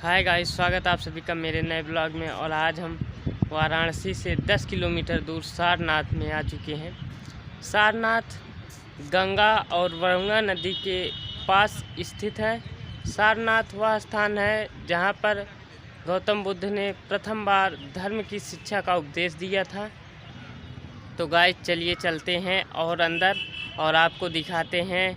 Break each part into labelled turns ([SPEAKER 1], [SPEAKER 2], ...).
[SPEAKER 1] Hi guys, स्वागत आप सभी का मेरे नए ब्लॉग में। और आज हम वाराणसी से 10 किलोमीटर दूर सारनाथ में आ चुके हैं। सारनाथ गंगा और वरुणा नदी के पास स्थित है। सारनाथ वह स्थान है जहां पर गौतम बुद्ध ने प्रथम बार धर्म की शिक्षा का उपदेश दिया था। तो गाइस चलिए चलते हैं और अंदर और आपको दिखाते हैं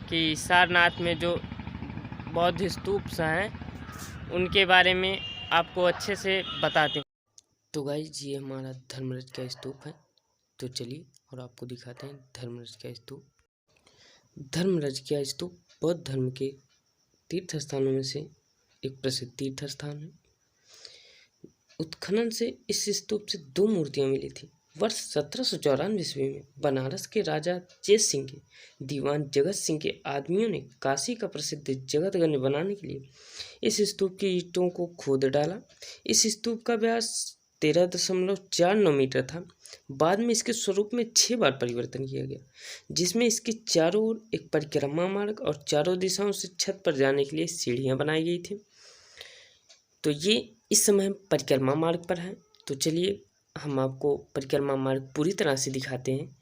[SPEAKER 1] कि सारनाथ में जो बौद्ध स्तूप हैं उनके बारे में आपको अच्छे से बताते हैं। तो गाइस ये हमारा धर्मराज का स्तूप है। तो चलिए और आपको दिखाते हैं धर्मराज का स्तूप। धर्मराज का स्तूप बौद्ध धर्म के तीर्थ स्थानों में से एक प्रसिद्ध तीर्थ स्थान है। उत्खनन से इस स्तूप से 2 मूर्तियां मिली थी। वर्ष 1794 ईस्वी में बनारस के राजा चेत सिंह के दीवान जगत सिंह के आदमियों ने काशी का प्रसिद्ध जगतगंज बनाने के लिए इस स्तूप की ईंटों को खोद डाला। इस स्तूप का व्यास 13.49 मीटर था। बाद में इसके स्वरूप में 6 बार परिवर्तन किया गया, जिसमें इसके चारों ओर एक परिक्रमा मार्ग और चारों दिशाओं से छत पर जाने के लिए सीढ़ियां बनाई गई थी। तो ये इस समय परिक्रमा मार्ग पर है। तो चलिए हम आपको परिक्रमा मार्ग पूरी तरह से दिखाते हैं।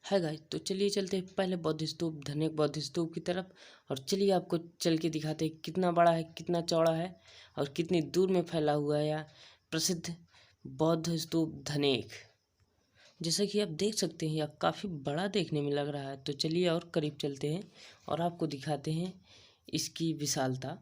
[SPEAKER 1] है गाइस, तो चलिए चलते हैं पहले बौद्ध स्तूप, धनेक बौद्ध स्तूप की तरफ। और चलिए आपको चल के दिखाते हैं कितना बड़ा है, कितना चौड़ा है और कितनी दूर में फैला हुआ है यह प्रसिद्ध बौद्ध स्तूप धनेक। जैसा कि आप देख सकते हैं यह काफ़ी बड़ा देखने में लग रहा है। तो चलिए और करीब चलते हैं और आपको दिखाते हैं इसकी विशालता।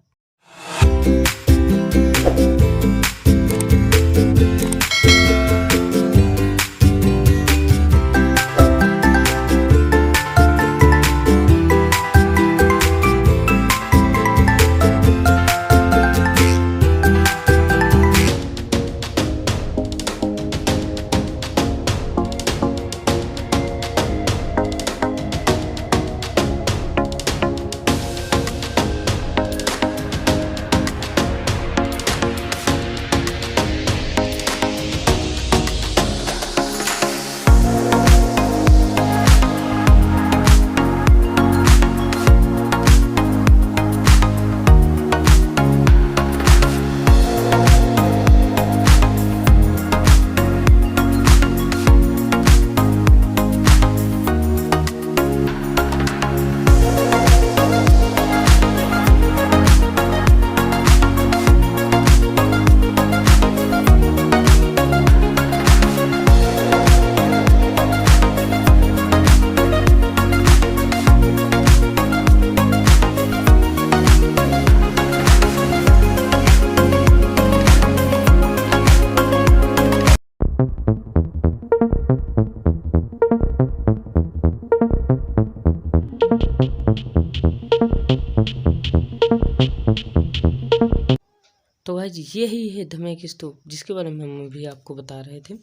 [SPEAKER 1] गाइज यही है धमेक स्तूप जिसके बारे में हम अभी आपको बता रहे थे।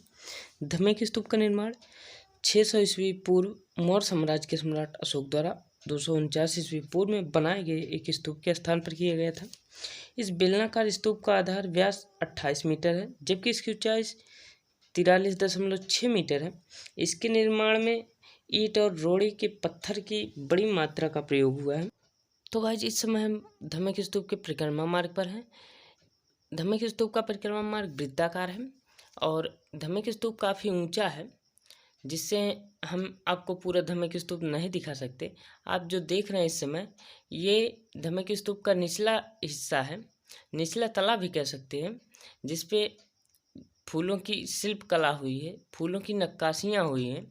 [SPEAKER 1] धमेक स्तूप का निर्माण 600 ईस्वी पूर्व मौर्य साम्राज्य के सम्राट अशोक द्वारा 249 ईस्वी पूर्व में बनाए गए एक स्तूप के स्थान पर किया गया था। इस बेलनाकार स्तूप का आधार व्यास 28 मीटर है, जबकि इसकी ऊंचाई 43.6 मीटर है। इसके निर्माण में ईंट और रोड़ी के पत्थर की बड़ी मात्रा का प्रयोग हुआ है। तो गाइज इस समय हम धमेक स्तूप के परिक्रमा मार्ग पर हैं। धमेक स्तूप का परिक्रमा मार्ग वृत्ताकार है और धमेक स्तूप काफ़ी ऊंचा है, जिससे हम आपको पूरा धमेक स्तूप नहीं दिखा सकते। आप जो देख रहे हैं इस समय, ये धमेक स्तूप का निचला हिस्सा है, निचला तला भी कह सकते हैं, जिसपे फूलों की शिल्प कला हुई है, फूलों की नक्काशियाँ हुई हैं,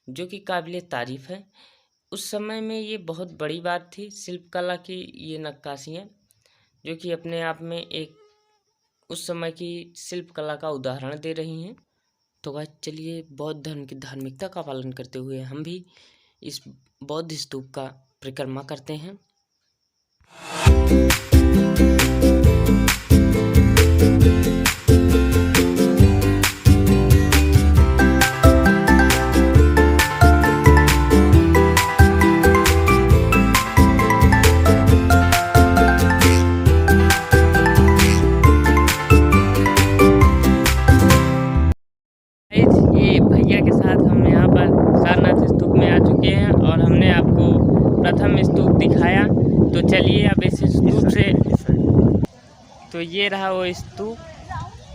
[SPEAKER 1] जो कि काबिले तारीफ़ है। उस समय में ये बहुत बड़ी बात थी, शिल्प कला की ये नक्काशियाँ, जो कि अपने आप में एक उस समय की शिल्प कला का उदाहरण दे रही हैं। तो गाइस चलिए बौद्ध धर्म की धार्मिकता का पालन करते हुए हम भी इस बौद्ध स्तूप का परिक्रमा करते हैं। ये भैया के साथ हम यहाँ पर सारनाथ स्तूप में आ चुके हैं और हमने आपको प्रथम स्तूप दिखाया। तो चलिए अब इस स्तूप से, तो ये रहा वो स्तूप।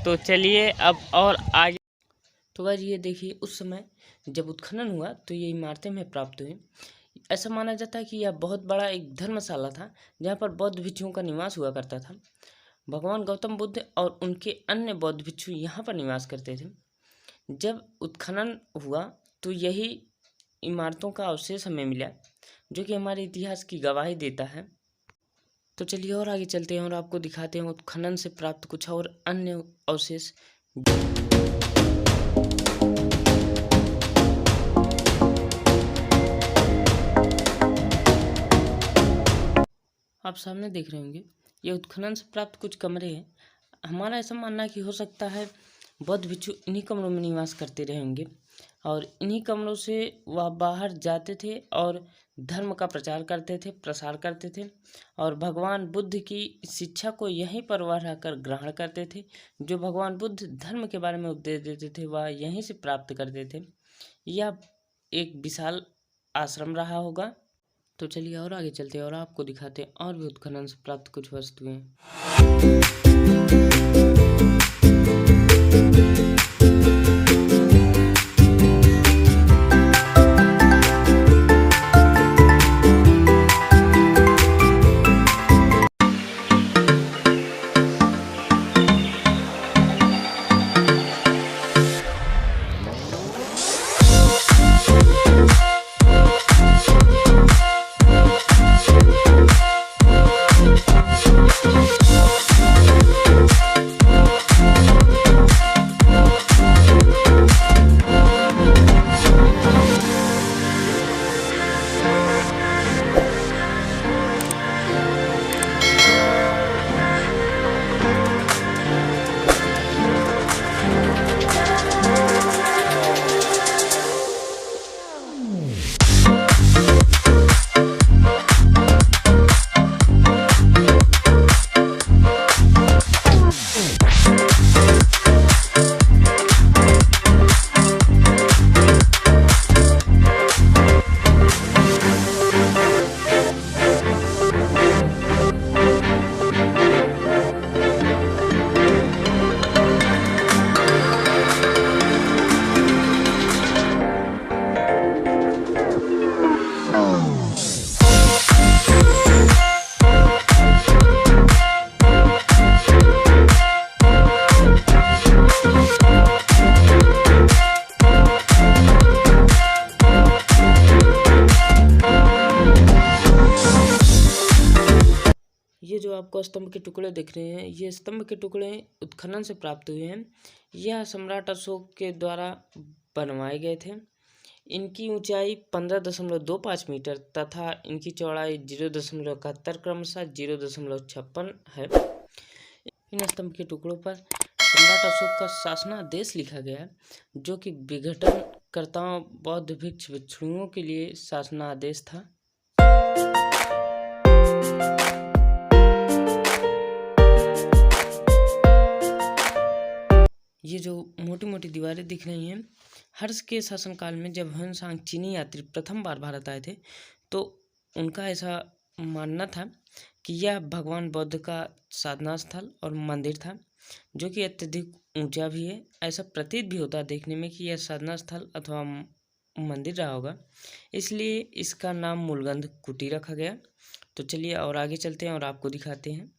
[SPEAKER 1] तो चलिए अब और आगे। तो गाइस ये देखिए, उस समय जब उत्खनन हुआ तो ये इमारतें में प्राप्त हुई। ऐसा माना जाता है कि यह बहुत बड़ा एक धर्मशाला था, जहाँ पर बौद्ध भिक्षुओं का निवास हुआ करता था। भगवान गौतम बुद्ध और उनके अन्य बौद्ध भिक्षु यहाँ पर निवास करते थे। जब उत्खनन हुआ तो यही इमारतों का अवशेष हमें मिला, जो कि हमारे इतिहास की गवाही देता है। तो चलिए और आगे चलते हैं और आपको दिखाते हैं उत्खनन से प्राप्त कुछ और अन्य अवशेष। आप सामने देख रहे होंगे, ये उत्खनन से प्राप्त कुछ कमरे हैं। हमारा ऐसा मानना है कि हो सकता है बौद्ध भिक्षु इन्हीं कमरों में निवास करते रहे होंगे और इन्हीं कमरों से वह बाहर जाते थे और धर्म का प्रचार करते थे, प्रसार करते थे और भगवान बुद्ध की शिक्षा को यहीं पर वह रहकर ग्रहण करते थे। जो भगवान बुद्ध धर्म के बारे में उपदेश देते थे वह यहीं से प्राप्त करते थे। यह एक विशाल आश्रम रहा होगा। तो चलिए और आगे चलते हैं और आपको दिखाते हैं और भी उत्खनन से प्राप्त कुछ वस्तुएं। ये जो आपको स्तंभ के टुकड़े दिख रहे हैं, ये स्तंभ के टुकड़े उत्खनन से प्राप्त हुए हैं। यह सम्राट अशोक के द्वारा बनवाए गए थे। इनकी ऊंचाई 15.25 मीटर तथा इनकी चौड़ाई 0.71 क्रमशः 0.56 है। इन स्तंभ के टुकड़ों पर सम्राट अशोक का शासनादेश लिखा गया है, जो कि विघटनकर्ताओं बौद्ध भिक्षुओं के लिए शासनादेश था। ये जो मोटी मोटी दीवारें दिख रही हैं, हर्ष के शासनकाल में जब ह्वेनसांग चीनी यात्री प्रथम बार भारत आए थे, तो उनका ऐसा मानना था कि यह भगवान बुद्ध का साधना स्थल और मंदिर था, जो कि अत्यधिक ऊंचा भी है। ऐसा प्रतीत भी होता है देखने में कि यह साधना स्थल अथवा मंदिर रहा होगा, इसलिए इसका नाम मूलगंध कुटी रखा गया। तो चलिए और आगे चलते हैं और आपको दिखाते हैं।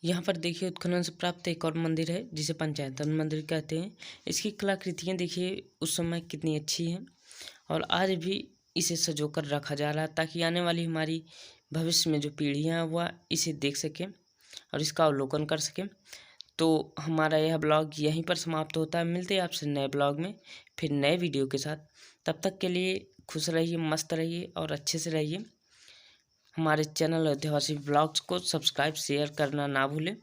[SPEAKER 1] यहाँ पर देखिए उत्खनन से प्राप्त एक और मंदिर है, जिसे पंचायतन मंदिर कहते हैं। इसकी कलाकृतियाँ देखिए उस समय कितनी अच्छी हैं, और आज भी इसे सजोकर रखा जा रहा है, ताकि आने वाली हमारी भविष्य में जो पीढ़ियाँ हैं वह इसे देख सकें और इसका अवलोकन कर सकें। तो हमारा यह ब्लॉग यहीं पर समाप्त होता है। मिलते हैं आपसे नए ब्लॉग में, फिर नए वीडियो के साथ। तब तक के लिए खुश रहिए, मस्त रहिए और अच्छे से रहिए। हमारे चैनल अयोध्यावासी ब्लॉग्स को सब्सक्राइब शेयर करना ना भूलें।